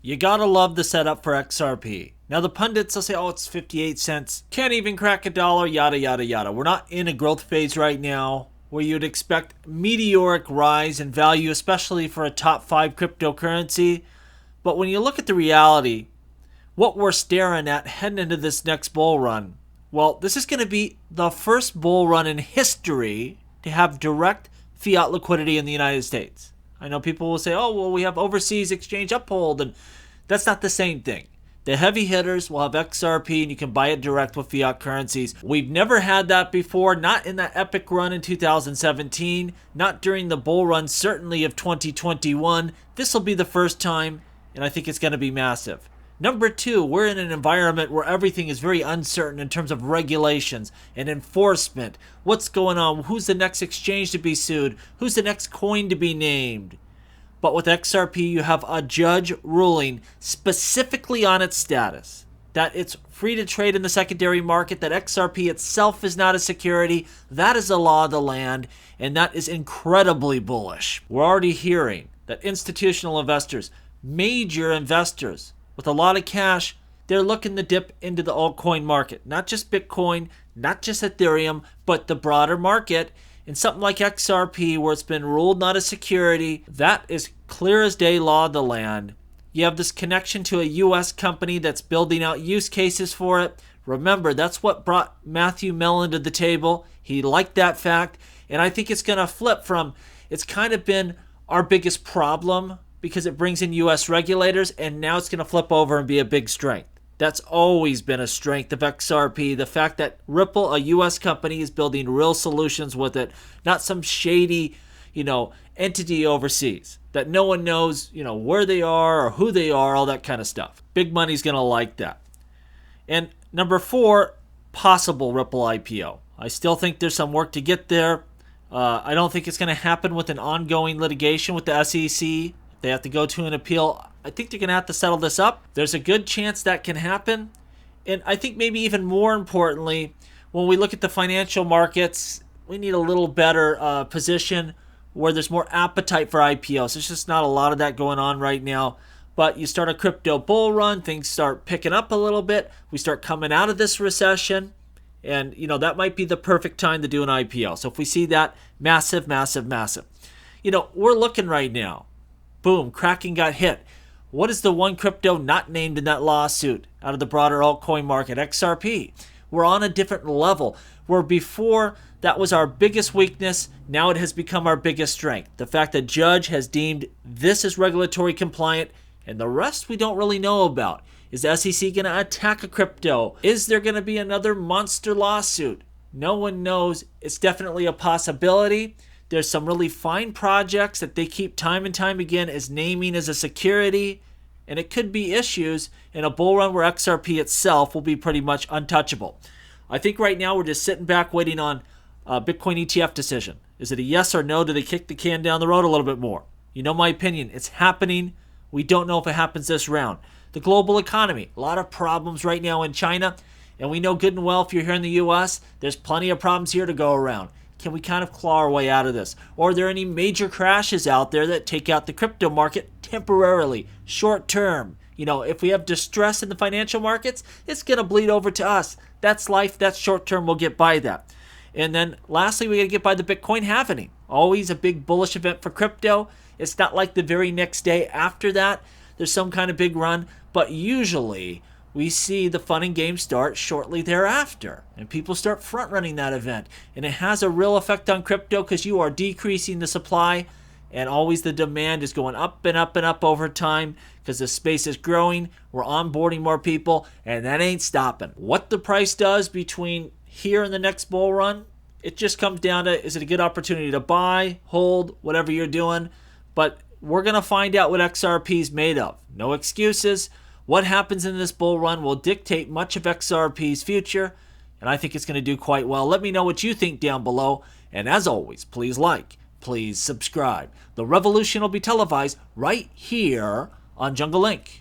You gotta love the setup for XRP. Now the pundits will say, oh, it's 58 cents, can't even crack a dollar, yada yada yada. We're not in a growth phase right now where you'd expect meteoric rise in value, especially for a top 5 cryptocurrency. But when you look at the reality, what we're staring at heading into this next bull run, well, this is going to be the first bull run in history to have direct fiat liquidity in the United States. I know people will say, oh, well, we have overseas exchange uphold, and that's not the same thing. The heavy hitters will have XRP, and you can buy it direct with fiat currencies. We've never had that before, not in that epic run in 2017, not during the bull run, certainly of 2021. This will be the first time, and I think it's going to be massive. Number 2, we're in an environment where everything is very uncertain in terms of regulations and enforcement. What's going on? Who's the next exchange to be sued? Who's the next coin to be named? But with XRP, you have a judge ruling specifically on its status, that it's free to trade in the secondary market, that XRP itself is not a security. That is the law of the land, and that is incredibly bullish. We're already hearing that institutional investors, major investors, with a lot of cash, they're looking to dip into the altcoin market. Not just Bitcoin, not just Ethereum, but the broader market. And something like XRP, where it's been ruled not a security, that is clear as day law of the land. You have this connection to a US company that's building out use cases for it. Remember, that's what brought Matthew Mellon to the table. He liked that fact. And I think it's going to flip from, it's kind of been our biggest problem because it brings in US regulators, and now it's going to flip over and be a big strength. That's always been a strength of XRP, the fact that Ripple, a US company, is building real solutions with it, not some shady, entity overseas that no one knows, where they are or who they are, all that kind of stuff. Big money's going to like that. And number 4, possible Ripple IPO. I still think there's some work to get there. I don't think it's going to happen with an ongoing litigation with the SEC. They have to go to an appeal. I think they're going to have to settle this up. There's a good chance that can happen. And I think maybe even more importantly, when we look at the financial markets, we need a little better position where there's more appetite for IPOs. There's just not a lot of that going on right now. But you start a crypto bull run, things start picking up a little bit. We start coming out of this recession. And, that might be the perfect time to do an IPO. So if we see that, massive, massive, massive. We're looking right now. Boom, Kraken got hit. What is the one crypto not named in that lawsuit out of the broader altcoin market? XRP. We're on a different level, where before that was our biggest weakness, now it has become our biggest strength. The fact that Judge has deemed this as regulatory compliant, and the rest we don't really know about. Is the SEC going to attack a crypto? Is there going to be another monster lawsuit? No one knows. It's definitely a possibility. There's some really fine projects that they keep time and time again as naming as a security, and it could be issues in a bull run where XRP itself will be pretty much untouchable. I think right now we're just sitting back waiting on a Bitcoin ETF decision. Is it a yes or no? Do they kick the can down the road a little bit more? You know my opinion. It's happening. We don't know if it happens this round. The global economy, a lot of problems right now in China, and we know good and well if you're here in the US, there's plenty of problems here to go around. Can we kind of claw our way out of this? Or are there any major crashes out there that take out the crypto market temporarily, short term? If we have distress in the financial markets, it's going to bleed over to us. That's life. That's short term. We'll get by that. And then lastly, we got to get by the Bitcoin halving. Always a big bullish event for crypto. It's not like the very next day after that, there's some kind of big run. But usually we see the fun and games start shortly thereafter, and people start front running that event, and it has a real effect on crypto because you are decreasing the supply, and always the demand is going up and up and up over time because the space is growing. We're onboarding more people, and that ain't stopping. What the price does between here and the next bull run, it just comes down to, is it a good opportunity to buy, hold, whatever you're doing? But we're going to find out what XRP is made of. No excuses. What happens in this bull run will dictate much of XRP's future, and I think it's going to do quite well. Let me know what you think down below, and as always, please like, please subscribe. The revolution will be televised right here on Jungle Link.